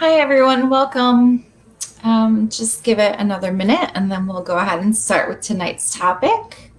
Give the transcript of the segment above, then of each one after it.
Hi everyone, welcome. Just give it another minute and then we'll go ahead and start with tonight's topic.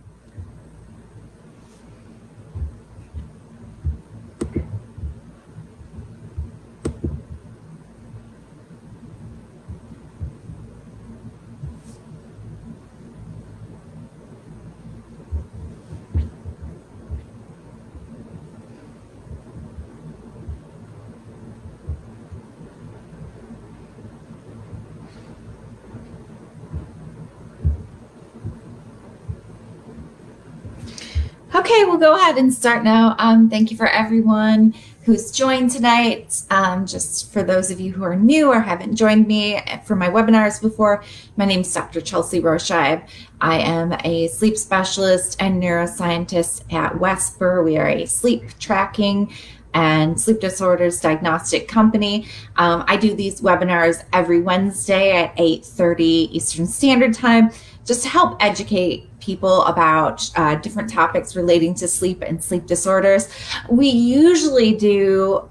Okay, we'll go ahead and start now. Thank you for everyone who's joined tonight. Just for those of you who are new or haven't joined me for my webinars before, my name is Dr. Chelsea Roscheib. I am a sleep specialist and neuroscientist at Wesper. We are a sleep tracking and sleep disorders diagnostic company. I do these webinars every Wednesday at 8:30 Eastern Standard Time, just to help educate people about different topics relating to sleep and sleep disorders. We usually do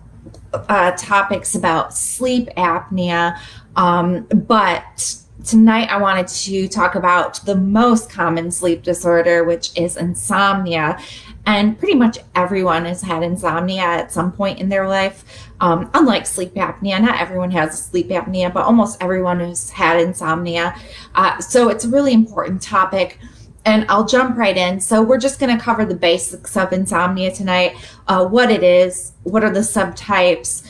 topics about sleep apnea, but tonight I wanted to talk about the most common sleep disorder, which is insomnia. And pretty much everyone has had insomnia at some point in their life. Unlike sleep apnea, not everyone has sleep apnea, but almost everyone has had insomnia. So it's a really important topic. And I'll jump right in. So we're just going to cover the basics of insomnia tonight, what it is, what are the subtypes,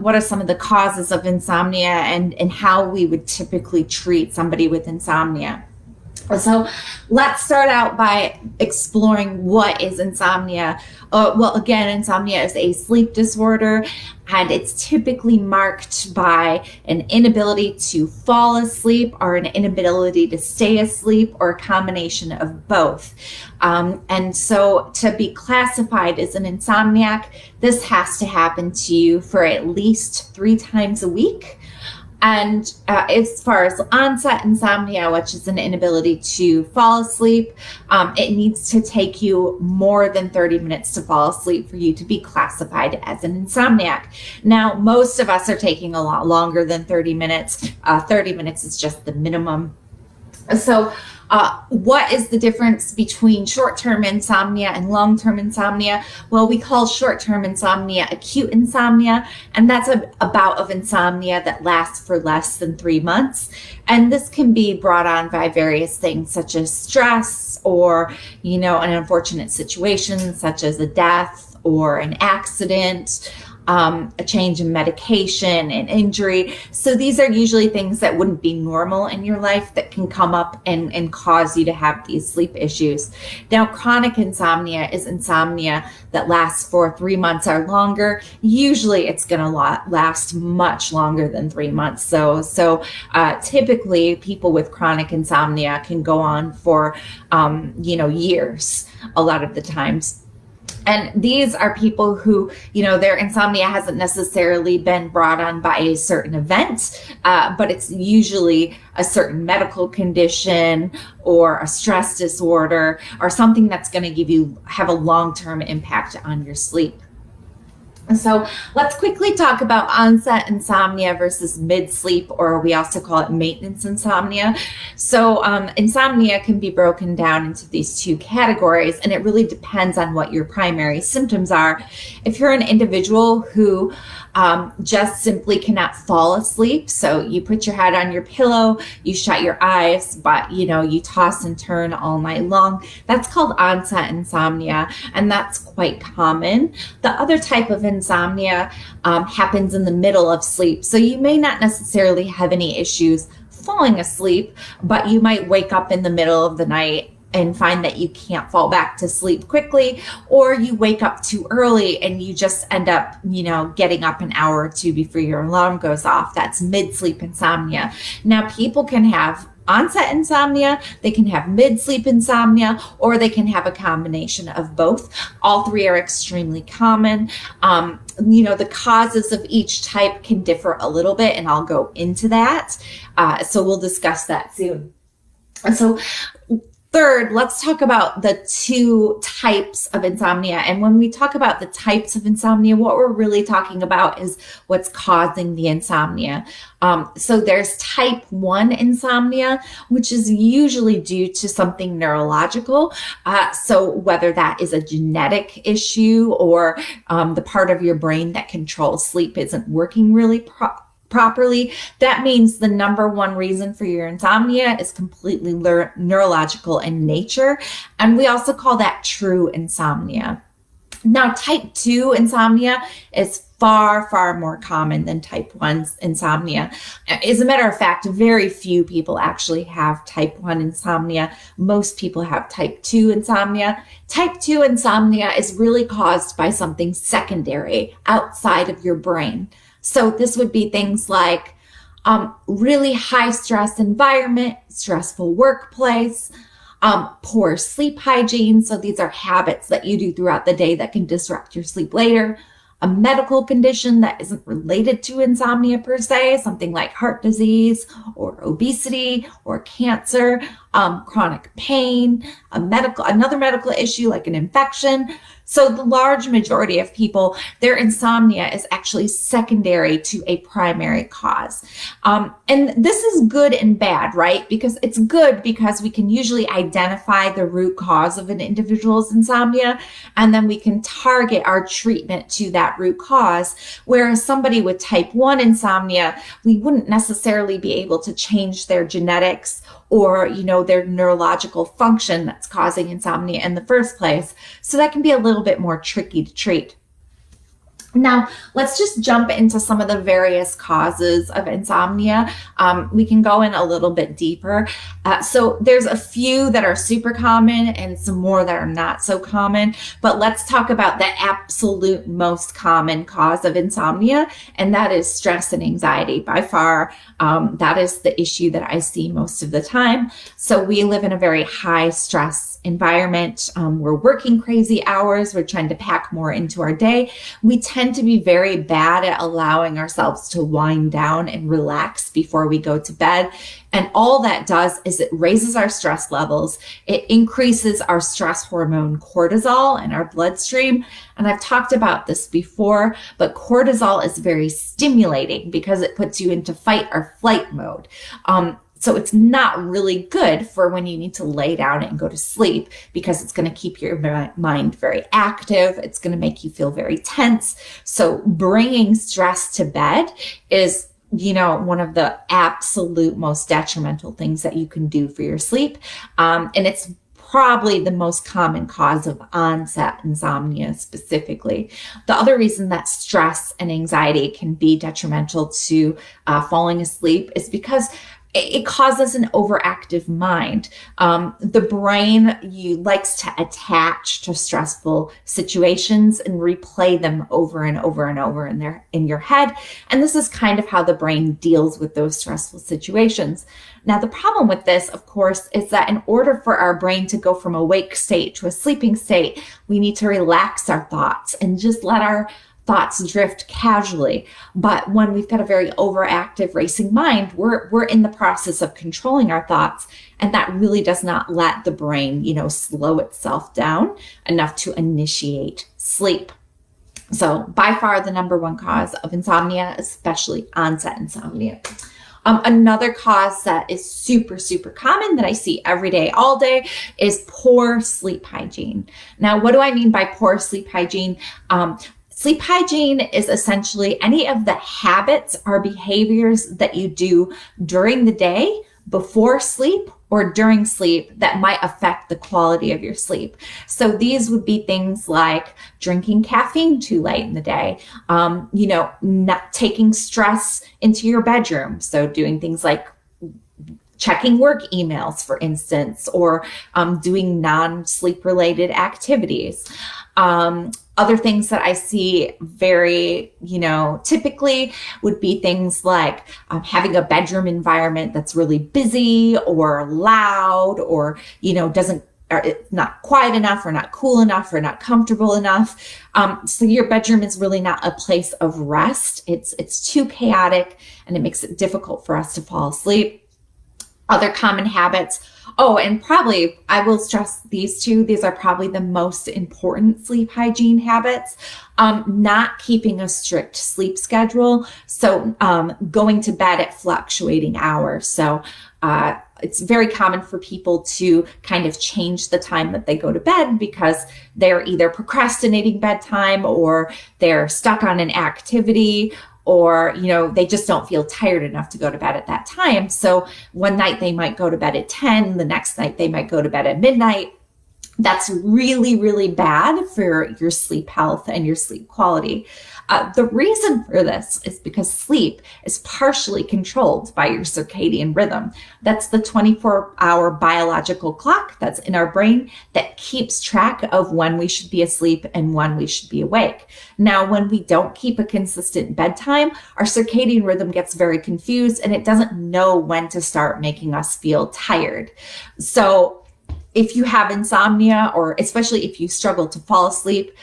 what are some of the causes of insomnia, and how we would typically treat somebody with insomnia. So let's start out by exploring what is insomnia. Well, again, insomnia is a sleep disorder, and it's typically marked by an inability to fall asleep or an inability to stay asleep or a combination of both. And so to be classified as an insomniac, this has to happen to you for at least 3 times a week. And as far as onset insomnia, which is an inability to fall asleep, it needs to take you more than 30 minutes to fall asleep for you to be classified as an insomniac. Now, most of us are taking a lot longer than 30 minutes. 30 minutes is just the minimum. So what is the difference between short-term insomnia and long-term insomnia? Well, we call short-term insomnia acute insomnia, and that's a bout of insomnia that lasts for less than 3 months. And this can be brought on by various things such as stress or, an unfortunate situation such as a death or an accident, a change in medication, an injury. So these are usually things that wouldn't be normal in your life that can come up and cause you to have these sleep issues. Now, chronic insomnia is insomnia that lasts for 3 months or longer. Usually it's going to last much longer than 3 months. So typically people with chronic insomnia can go on for, years a lot of the times. And these are people who, their insomnia hasn't necessarily been brought on by a certain event, but it's usually a certain medical condition or a stress disorder or something that's going to have a long-term impact on your sleep. So let's quickly talk about onset insomnia versus mid-sleep, or we also call it maintenance insomnia. So insomnia can be broken down into these 2 categories, and it really depends on what your primary symptoms are. If you're an individual who just simply cannot fall asleep, so you put your head on your pillow, you shut your eyes, but you toss and turn all night long, that's called onset insomnia, and that's quite common. The other type of insomnia happens in the middle of sleep, so you may not necessarily have any issues falling asleep, but you might wake up in the middle of the night and find that you can't fall back to sleep quickly, or you wake up too early and you just end up, getting up an hour or 2 before your alarm goes off. That's mid-sleep insomnia. Now, people can have onset insomnia, they can have mid-sleep insomnia, or they can have a combination of both. All 3 are extremely common. The causes of each type can differ a little bit, and I'll go into that. So we'll discuss that soon. So Third, let's talk about the two types of insomnia. And when we talk about the types of insomnia, what we're really talking about is what's causing the insomnia. So there's type 1 insomnia, which is usually due to something neurological. So whether that is a genetic issue or the part of your brain that controls sleep isn't working really properly, that means the number one reason for your insomnia is completely neurological in nature. And we also call that true insomnia. Now, type 2 insomnia is far, far more common than type 1 insomnia. As a matter of fact, very few people actually have type 1 insomnia. Most people have type 2 insomnia. Type 2 insomnia is really caused by something secondary outside of your brain. So this would be things like really high stress environment, stressful workplace, poor sleep hygiene. So these are habits that you do throughout the day that can disrupt your sleep later. A medical condition that isn't related to insomnia per se, something like heart disease or obesity or cancer, chronic pain, another medical issue like an infection. So the large majority of people, their insomnia is actually secondary to a primary cause. And this is good and bad, right? Because it's good because we can usually identify the root cause of an individual's insomnia, and then we can target our treatment to that root cause. Whereas somebody with type 1 insomnia, we wouldn't necessarily be able to change their genetics or, their neurological function that's causing insomnia in the first place. So that can be a little bit more tricky to treat. Now, let's just jump into some of the various causes of insomnia. We can go in a little bit deeper. So there's a few that are super common and some more that are not so common, but let's talk about the absolute most common cause of insomnia, and that is stress and anxiety. By far, that is the issue that I see most of the time. So we live in a very high stress environment. We're working crazy hours. We're trying to pack more into our day. We tend to be very bad at allowing ourselves to wind down and relax before we go to bed. And all that does is it raises our stress levels. It increases our stress hormone cortisol in our bloodstream. And I've talked about this before, but cortisol is very stimulating because it puts you into fight or flight mode. So it's not really good for when you need to lay down and go to sleep because it's going to keep your mind very active. It's going to make you feel very tense. So bringing stress to bed is, one of the absolute most detrimental things that you can do for your sleep. And it's probably the most common cause of onset insomnia specifically. The other reason that stress and anxiety can be detrimental to falling asleep is because it causes an overactive mind. The brain likes to attach to stressful situations and replay them over and over and over in your head. And this is kind of how the brain deals with those stressful situations. Now, the problem with this, of course, is that in order for our brain to go from a wake state to a sleeping state, we need to relax our thoughts and just let our thoughts drift casually. But when we've got a very overactive racing mind, we're in the process of controlling our thoughts. And that really does not let the brain, slow itself down enough to initiate sleep. So by far the number one cause of insomnia, especially onset insomnia. Another cause that is super, super common that I see every day, all day, is poor sleep hygiene. Now, what do I mean by poor sleep hygiene? Sleep hygiene is essentially any of the habits or behaviors that you do during the day, before sleep, or during sleep that might affect the quality of your sleep. So these would be things like drinking caffeine too late in the day, not taking stress into your bedroom. So doing things like checking work emails, for instance, or doing non-sleep related activities. Other things that I see very, typically would be things like having a bedroom environment that's really busy or loud or, or it's not quiet enough or not cool enough or not comfortable enough. So your bedroom is really not a place of rest. It's too chaotic and it makes it difficult for us to fall asleep. Other common habits Oh, and probably I will stress these two. These are probably the most important sleep hygiene habits. Not keeping a strict sleep schedule. So going to bed at fluctuating hours. So it's very common for people to kind of change the time that they go to bed because they're either procrastinating bedtime or they're stuck on an activity, or, they just don't feel tired enough to go to bed at that time. So one night they might go to bed at 10, the next night they might go to bed at midnight. That's really, really bad for your sleep health and your sleep quality. The reason for this is because sleep is partially controlled by your circadian rhythm. That's the 24-hour biological clock that's in our brain that keeps track of when we should be asleep and when we should be awake. Now, when we don't keep a consistent bedtime, our circadian rhythm gets very confused and it doesn't know when to start making us feel tired. So if you have insomnia, or especially if you struggle to fall asleep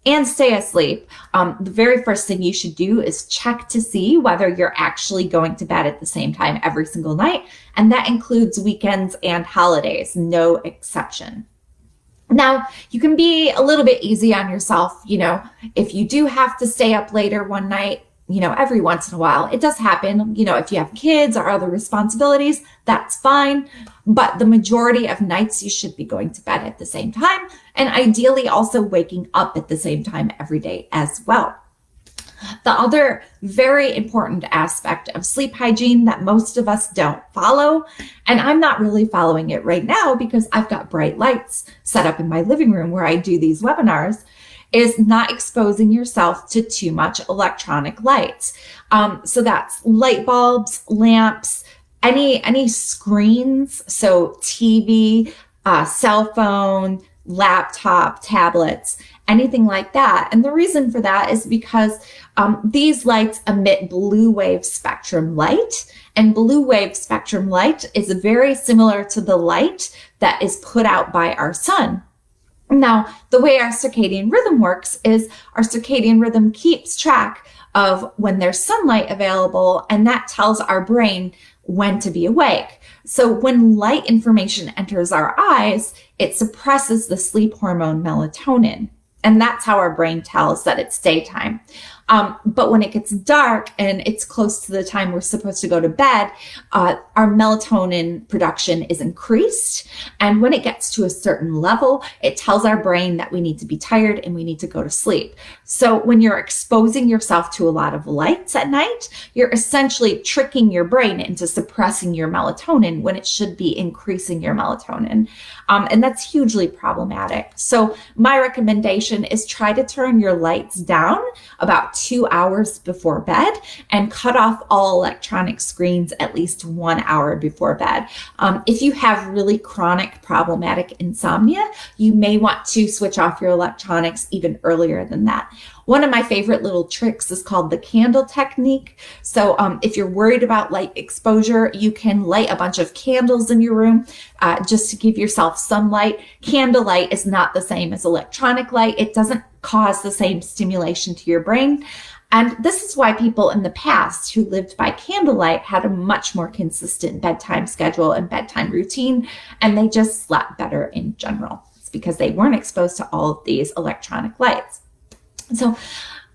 and stay asleep, the very first thing you should do is check to see whether you're actually going to bed at the same time every single night. And that includes weekends and holidays, no exception. Now, you can be a little bit easy on yourself. If you do have to stay up later one night, every once in a while, it does happen. If you have kids or other responsibilities, that's fine. But the majority of nights you should be going to bed at the same time, and ideally also waking up at the same time every day as well. The other very important aspect of sleep hygiene that most of us don't follow, and I'm not really following it right now because I've got bright lights set up in my living room where I do these webinars, is not exposing yourself to too much electronic lights. So that's light bulbs, lamps, any screens, so TV, cell phone, laptop, tablets, anything like that. And the reason for that is because these lights emit blue wave spectrum light, and blue wave spectrum light is very similar to the light that is put out by our sun. Now, the way our circadian rhythm works is our circadian rhythm keeps track of when there's sunlight available, and that tells our brain when to be awake. So when light information enters our eyes, it suppresses the sleep hormone melatonin. And that's how our brain tells that it's daytime. But when it gets dark and it's close to the time we're supposed to go to bed, our melatonin production is increased. And when it gets to a certain level, it tells our brain that we need to be tired and we need to go to sleep. So when you're exposing yourself to a lot of lights at night, you're essentially tricking your brain into suppressing your melatonin when it should be increasing your melatonin. And that's hugely problematic. So my recommendation is try to turn your lights down about 2 hours before bed and cut off all electronic screens at least 1 hour before bed. If you have really chronic problematic insomnia, you may want to switch off your electronics even earlier than that. One of my favorite little tricks is called the candle technique. So if you're worried about light exposure, you can light a bunch of candles in your room just to give yourself some light. Candlelight is not the same as electronic light. It doesn't cause the same stimulation to your brain. And this is why people in the past who lived by candlelight had a much more consistent bedtime schedule and bedtime routine, and they just slept better in general. It's because they weren't exposed to all of these electronic lights. So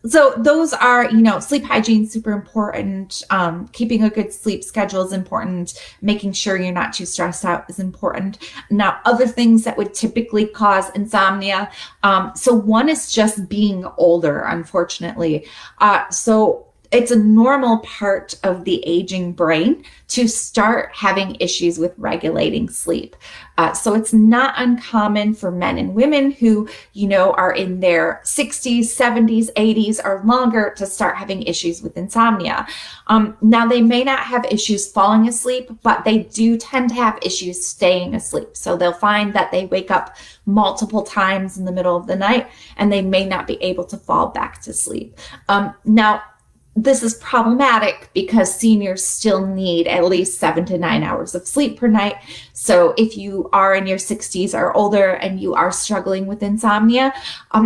those are, sleep hygiene, super important. Keeping a good sleep schedule is important. Making sure you're not too stressed out is important. Now, other things that would typically cause insomnia. So one is just being older, unfortunately. So it's a normal part of the aging brain to start having issues with regulating sleep. So it's not uncommon for men and women who, are in their 60s, 70s, 80s, or longer to start having issues with insomnia. Now, they may not have issues falling asleep, but they do tend to have issues staying asleep. So they'll find that they wake up multiple times in the middle of the night and they may not be able to fall back to sleep. Now, this is problematic because seniors still need at least 7 to 9 hours of sleep per night. So if you are in your 60s or older and you are struggling with insomnia,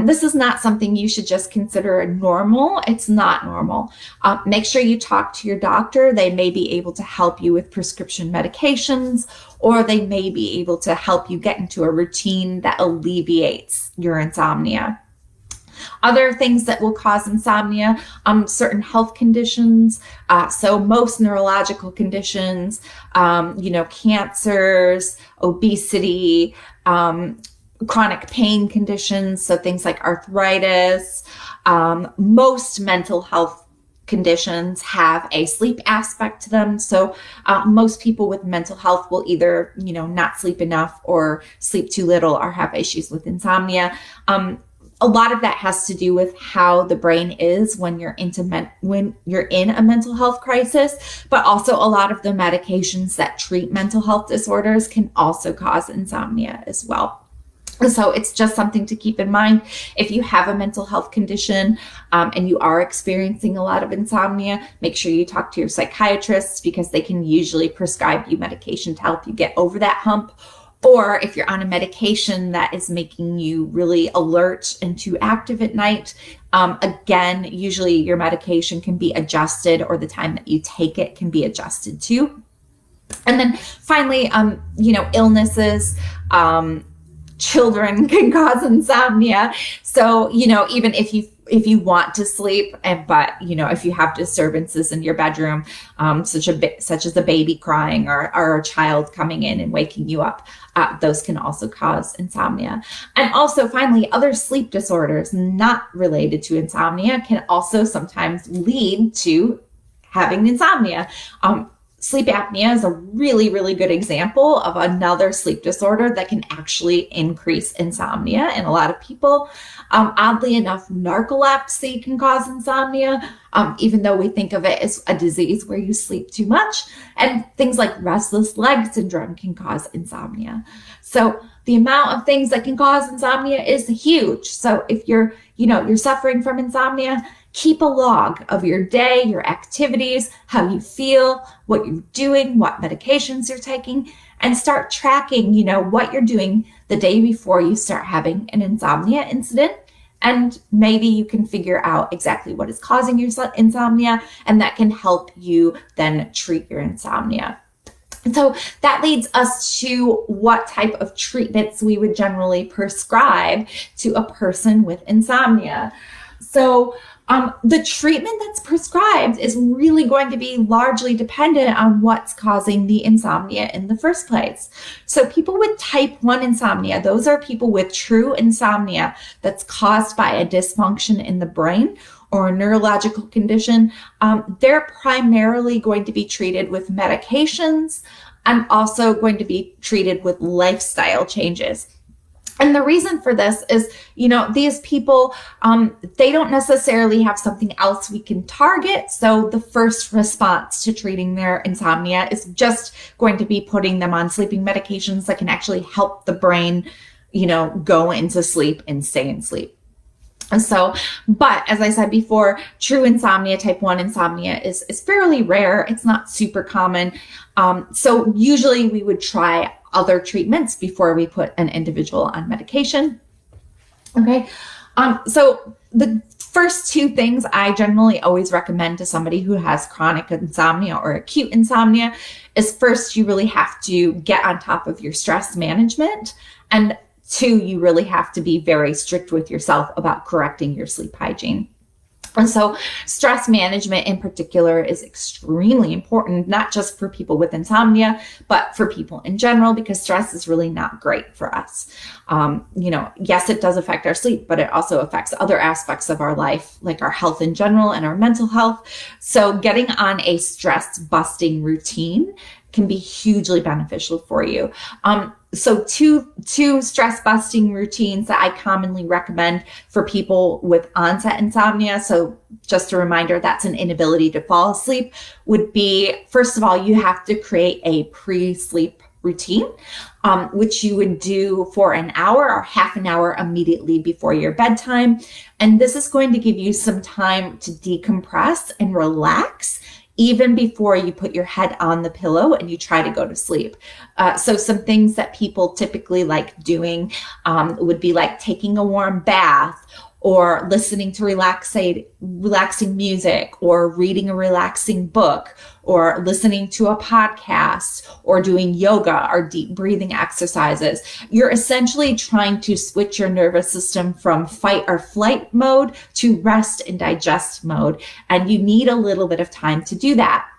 this is not something you should just consider normal. It's not normal. Make sure you talk to your doctor. They may be able to help you with prescription medications, or they may be able to help you get into a routine that alleviates your insomnia. Other things that will cause insomnia, certain health conditions. So most neurological conditions, cancers, obesity, chronic pain conditions. So things like arthritis, most mental health conditions have a sleep aspect to them. So most people with mental health will either, not sleep enough or sleep too little or have issues with insomnia. A lot of that has to do with how the brain is when you're when you're in a mental health crisis, but also a lot of the medications that treat mental health disorders can also cause insomnia as well. So it's just something to keep in mind. If you have a mental health condition and you are experiencing a lot of insomnia, make sure you talk to your psychiatrist, because they can usually prescribe you medication to help you get over that hump. Or if you're on a medication that is making you really alert and too active at night, again, usually your medication can be adjusted, or the time that you take it can be adjusted too. And then finally, illnesses, children can cause insomnia. So, even if you want to sleep, but if you have disturbances in your bedroom, such as a baby crying or a child coming in and waking you up, those can also cause insomnia. And also, finally, other sleep disorders not related to insomnia can also sometimes lead to having insomnia. Sleep apnea is a really, really good example of another sleep disorder that can actually increase insomnia in a lot of people. Oddly enough, narcolepsy can cause insomnia, even though we think of it as a disease where you sleep too much. And things like restless leg syndrome can cause insomnia. So the amount of things that can cause insomnia is huge. So if you're suffering from insomnia, keep a log of your day, your activities, how you feel, what you're doing, what medications you're taking, and start tracking, what you're doing the day before you start having an insomnia incident. And maybe you can figure out exactly what is causing your insomnia, and that can help you then treat your insomnia. And so that leads us to what type of treatments we would generally prescribe to a person with insomnia. So the treatment that's prescribed is really going to be largely dependent on what's causing the insomnia in the first place. So people with type 1 insomnia, those are people with true insomnia that's caused by a dysfunction in the brain or a neurological condition. They're primarily going to be treated with medications and also going to be treated with lifestyle changes. And the reason for this is, these people, they don't necessarily have something else we can target. So the first response to treating their insomnia is just going to be putting them on sleeping medications that can actually help the brain, go into sleep and stay in sleep. And so, but as I said before, true insomnia, type 1 insomnia is fairly rare. It's not super common. So usually we would try other treatments before we put an individual on medication. Okay. So the first two things I generally always recommend to somebody who has chronic insomnia or acute insomnia is, first, you really have to get on top of your stress management, and 2, you really have to be very strict with yourself about correcting your sleep hygiene. And so stress management in particular is extremely important, not just for people with insomnia, but for people in general, because stress is really not great for us. Yes, it does affect our sleep, but it also affects other aspects of our life, like our health in general and our mental health. So getting on a stress busting routine can be hugely beneficial for you. So two stress busting routines that I commonly recommend for people with onset insomnia, so just a reminder, that's an inability to fall asleep, would be, first of all, you have to create a pre-sleep routine, which you would do for an hour or half an hour immediately before your bedtime. And this is going to give you some time to decompress and relax even before you put your head on the pillow and you try to go to sleep. So some things that people typically like doing would be like taking a warm bath, or listening to relaxing music, or reading a relaxing book, or listening to a podcast, or doing yoga or deep breathing exercises. You're essentially trying to switch your nervous system from fight or flight mode to rest and digest mode. And you need a little bit of time to do that.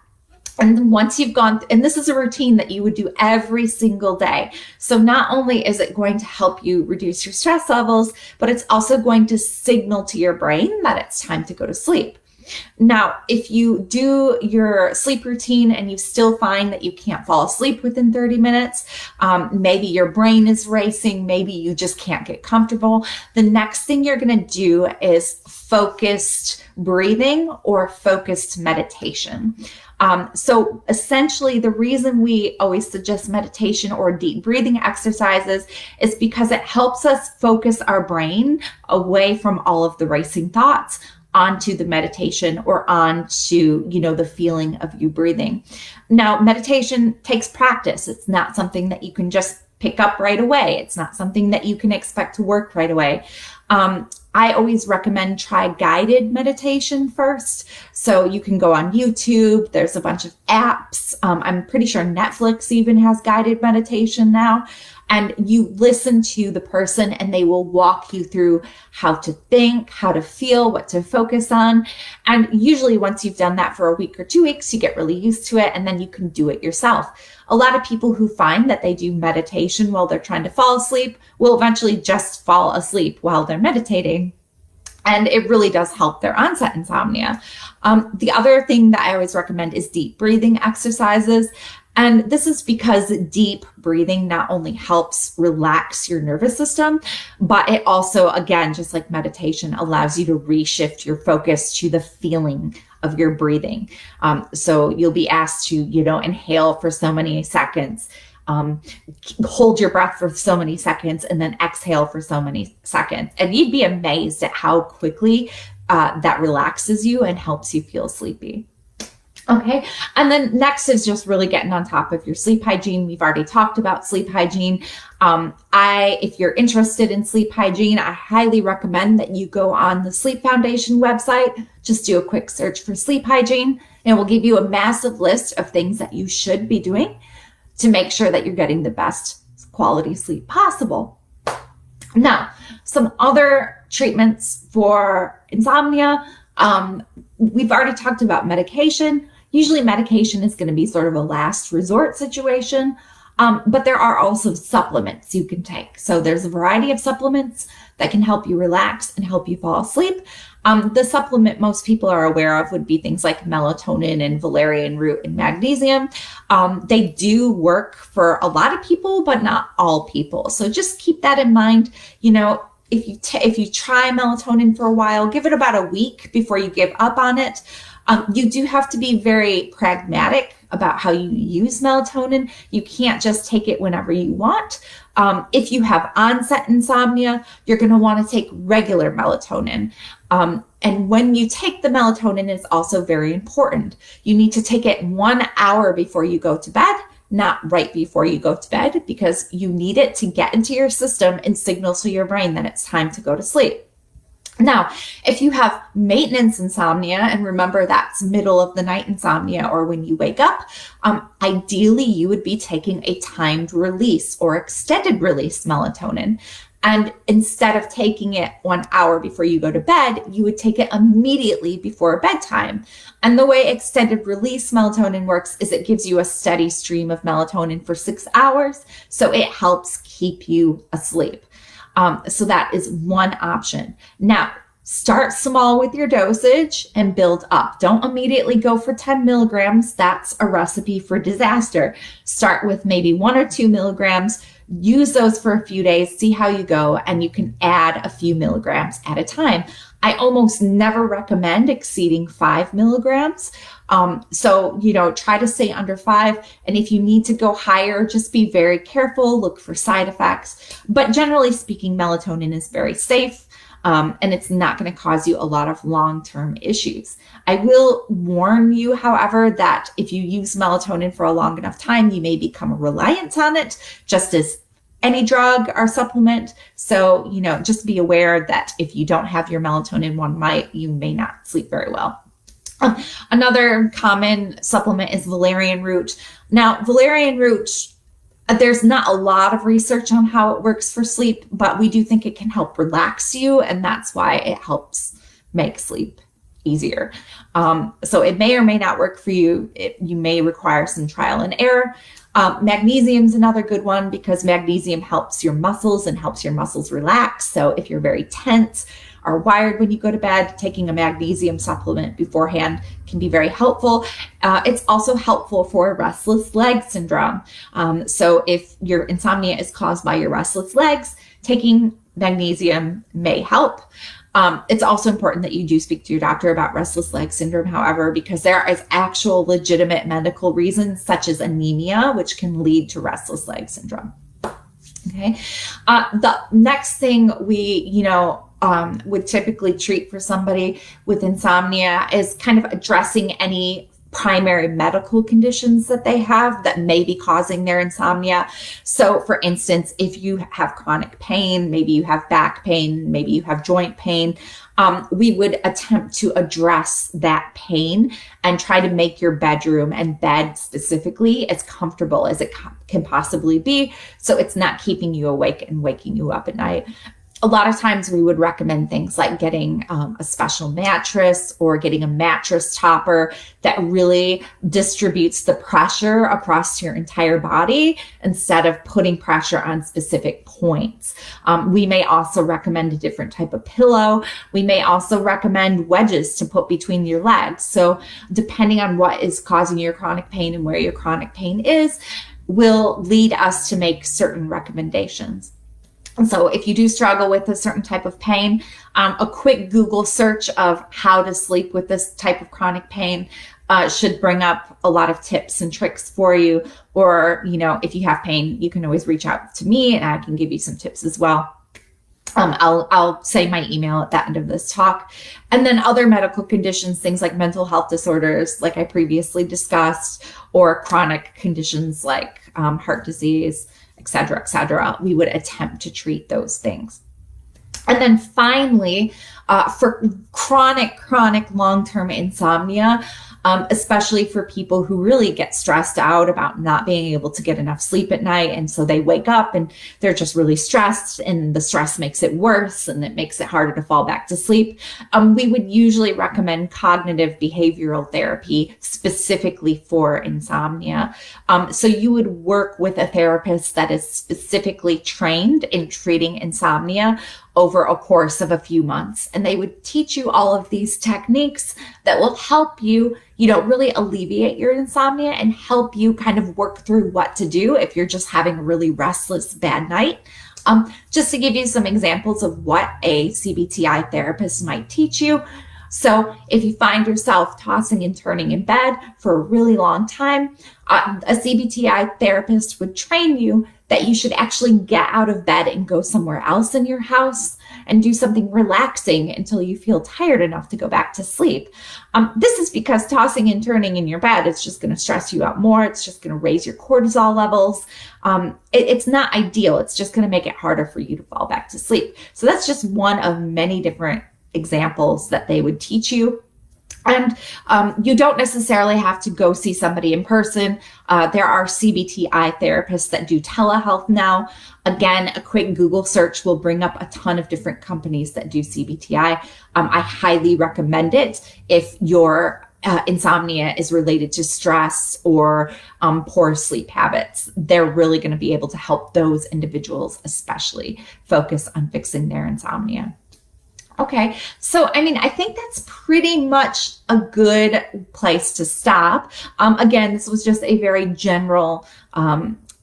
And once you've gone, and this is a routine that you would do every single day. So not only is it going to help you reduce your stress levels, but it's also going to signal to your brain that it's time to go to sleep. Now, if you do your sleep routine and you still find that you can't fall asleep within 30 minutes, maybe your brain is racing, maybe you just can't get comfortable, the next thing you're going to do is focused breathing or focused meditation. So essentially, the reason we always suggest meditation or deep breathing exercises is because it helps us focus our brain away from all of the racing thoughts onto the meditation or onto, the feeling of you breathing. Now, meditation takes practice. It's not something that you can just pick up right away. It's not something that you can expect to work right away. I always recommend try guided meditation first. So you can go on YouTube. There's a bunch of apps. I'm pretty sure Netflix even has guided meditation now. And you listen to the person and they will walk you through how to think, how to feel, what to focus on. And usually once you've done that for a week or 2 weeks, you get really used to it and then you can do it yourself. A lot of people who find that they do meditation while they're trying to fall asleep will eventually just fall asleep while they're meditating. And it really does help their onset insomnia. The other thing that I always recommend is deep breathing exercises. And this is because deep breathing not only helps relax your nervous system, but it also, again, just like meditation, allows you to reshift your focus to the feeling of your breathing. So you'll be asked to, inhale for so many seconds, hold your breath for so many seconds, and then exhale for so many seconds. And you'd be amazed at how quickly that relaxes you and helps you feel sleepy. Okay. And then next is just really getting on top of your sleep hygiene. We've already talked about sleep hygiene. If you're interested in sleep hygiene, I highly recommend that you go on the Sleep Foundation website. Just do a quick search for sleep hygiene, and it will give you a massive list of things that you should be doing to make sure that you're getting the best quality sleep possible. Now, some other treatments for insomnia. We've already talked about medication. Usually medication is going to be sort of a last resort situation, but there are also supplements you can take. So there's a variety of supplements that can help you relax and help you fall asleep. The supplement most people are aware of would be things like melatonin and valerian root and magnesium. They do work for a lot of people, but not all people. So just keep that in mind. If you try melatonin for a while, give it about a week before you give up on it. You do have to be very pragmatic about how you use melatonin. You can't just take it whenever you want. If you have onset insomnia, you're going to want to take regular melatonin. And when you take the melatonin, it's also very important. You need to take it 1 hour before you go to bed, not right before you go to bed, because you need it to get into your system and signal to your brain that it's time to go to sleep. Now, if you have maintenance insomnia, and remember that's middle of the night insomnia or when you wake up, ideally you would be taking a timed release or extended release melatonin. And instead of taking it 1 hour before you go to bed, you would take it immediately before bedtime. And the way extended release melatonin works is it gives you a steady stream of melatonin for 6 hours. So it helps keep you asleep. So that is one option. Now, start small with your dosage and build up. Don't immediately go for 10 milligrams. That's a recipe for disaster. Start with maybe 1 or 2 milligrams. Use those for a few days, see how you go, and you can add a few milligrams at a time. I almost never recommend exceeding 5 milligrams. So, try to stay under 5. And if you need to go higher, just be very careful, look for side effects. But generally speaking, melatonin is very safe. And it's not going to cause you a lot of long-term issues. I will warn you, however, that if you use melatonin for a long enough time, you may become reliant on it, just as any drug or supplement. So, just be aware that if you don't have your melatonin, you may not sleep very well. Another common supplement is valerian root. Now, valerian root, there's not a lot of research on how it works for sleep, but we do think it can help relax you, and that's why it helps make sleep easier. So it may or may not work for you. You may require some trial and error. Magnesium is another good one because magnesium helps your muscles and helps your muscles relax. So if you're very tense or wired when you go to bed, taking a magnesium supplement beforehand can be very helpful. It's also helpful for restless leg syndrome. So if your insomnia is caused by your restless legs, taking magnesium may help. It's also important that you do speak to your doctor about restless leg syndrome, however, because there is actual legitimate medical reasons such as anemia, which can lead to restless leg syndrome. Okay. The next thing we, would typically treat for somebody with insomnia is kind of addressing any primary medical conditions that they have that may be causing their insomnia. So for instance, if you have chronic pain, maybe you have back pain, maybe you have joint pain, we would attempt to address that pain and try to make your bedroom and bed specifically as comfortable as it can possibly be, so it's not keeping you awake and waking you up at night. A lot of times we would recommend things like getting a special mattress or getting a mattress topper that really distributes the pressure across your entire body instead of putting pressure on specific points. We may also recommend a different type of pillow. We may also recommend wedges to put between your legs. So depending on what is causing your chronic pain and where your chronic pain is, will lead us to make certain recommendations. So if you do struggle with a certain type of pain, a quick Google search of how to sleep with this type of chronic pain should bring up a lot of tips and tricks for you. Or, if you have pain, you can always reach out to me and I can give you some tips as well. I'll say my email at the end of this talk. And then other medical conditions, things like mental health disorders, like I previously discussed, or chronic conditions like heart disease, et cetera, we would attempt to treat those things. And then finally, for chronic long-term insomnia, especially for people who really get stressed out about not being able to get enough sleep at night. And so they wake up and they're just really stressed, and the stress makes it worse and it makes it harder to fall back to sleep. We would usually recommend cognitive behavioral therapy specifically for insomnia. So you would work with a therapist that is specifically trained in treating insomnia over a course of a few months. And they would teach you all of these techniques that will help you, really alleviate your insomnia and help you kind of work through what to do if you're just having a really restless, bad night. Just to give you some examples of what a CBTI therapist might teach you. So if you find yourself tossing and turning in bed for a really long time, a CBTI therapist would train you that you should actually get out of bed and go somewhere else in your house and do something relaxing until you feel tired enough to go back to sleep. This is because tossing and turning in your bed is just going to stress you out more. It's just going to raise your cortisol levels. It's not ideal. It's just going to make it harder for you to fall back to sleep. So that's just one of many different examples that they would teach you. And you don't necessarily have to go see somebody in person. There are CBTI therapists that do telehealth now. Again, a quick Google search will bring up a ton of different companies that do CBTI. I highly recommend it if your insomnia is related to stress or poor sleep habits. They're really going to be able to help those individuals especially focus on fixing their insomnia. Okay, so I think that's pretty much a good place to stop. Again, this was just a very general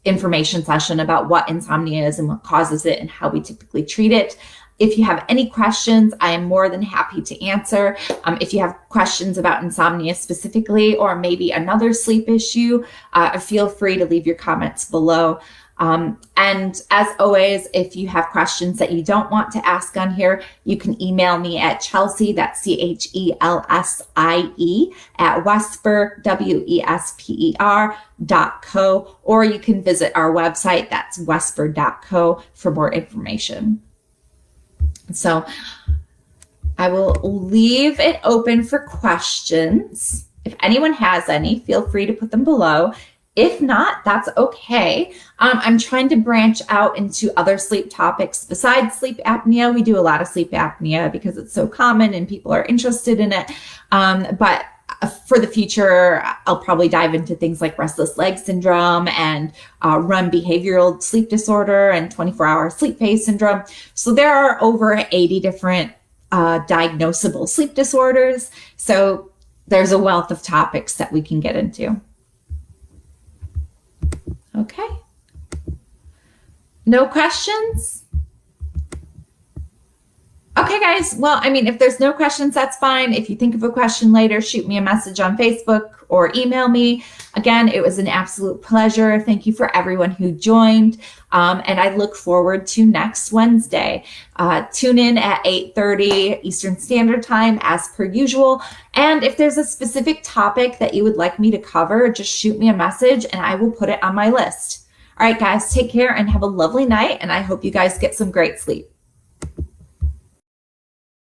information session about what insomnia is and what causes it and how we typically treat it. If you have any questions, I am more than happy to answer. If you have questions about insomnia specifically, or maybe another sleep issue, feel free to leave your comments below. And as always, if you have questions that you don't want to ask on here, you can email me at Chelsea, that's Chelsie, at Wesper, WESPER.co, or you can visit our website, that's wesper.co, for more information. So I will leave it open for questions. If anyone has any, feel free to put them below. If not, that's okay. I'm trying to branch out into other sleep topics besides sleep apnea. We do a lot of sleep apnea because it's so common and people are interested in it. But for the future, I'll probably dive into things like restless leg syndrome and REM behavioral sleep disorder and 24-hour sleep phase syndrome. So there are over 80 different diagnosable sleep disorders. So there's a wealth of topics that we can get into. Okay. No questions? Okay, guys. Well, I mean, if there's no questions, that's fine. If you think of a question later, shoot me a message on Facebook or email me. Again, it was an absolute pleasure. Thank you for everyone who joined. And I look forward to next Wednesday. Tune in at 8:30 Eastern Standard Time as per usual. And if there's a specific topic that you would like me to cover, just shoot me a message and I will put it on my list. All right, guys, take care and have a lovely night. And I hope you guys get some great sleep.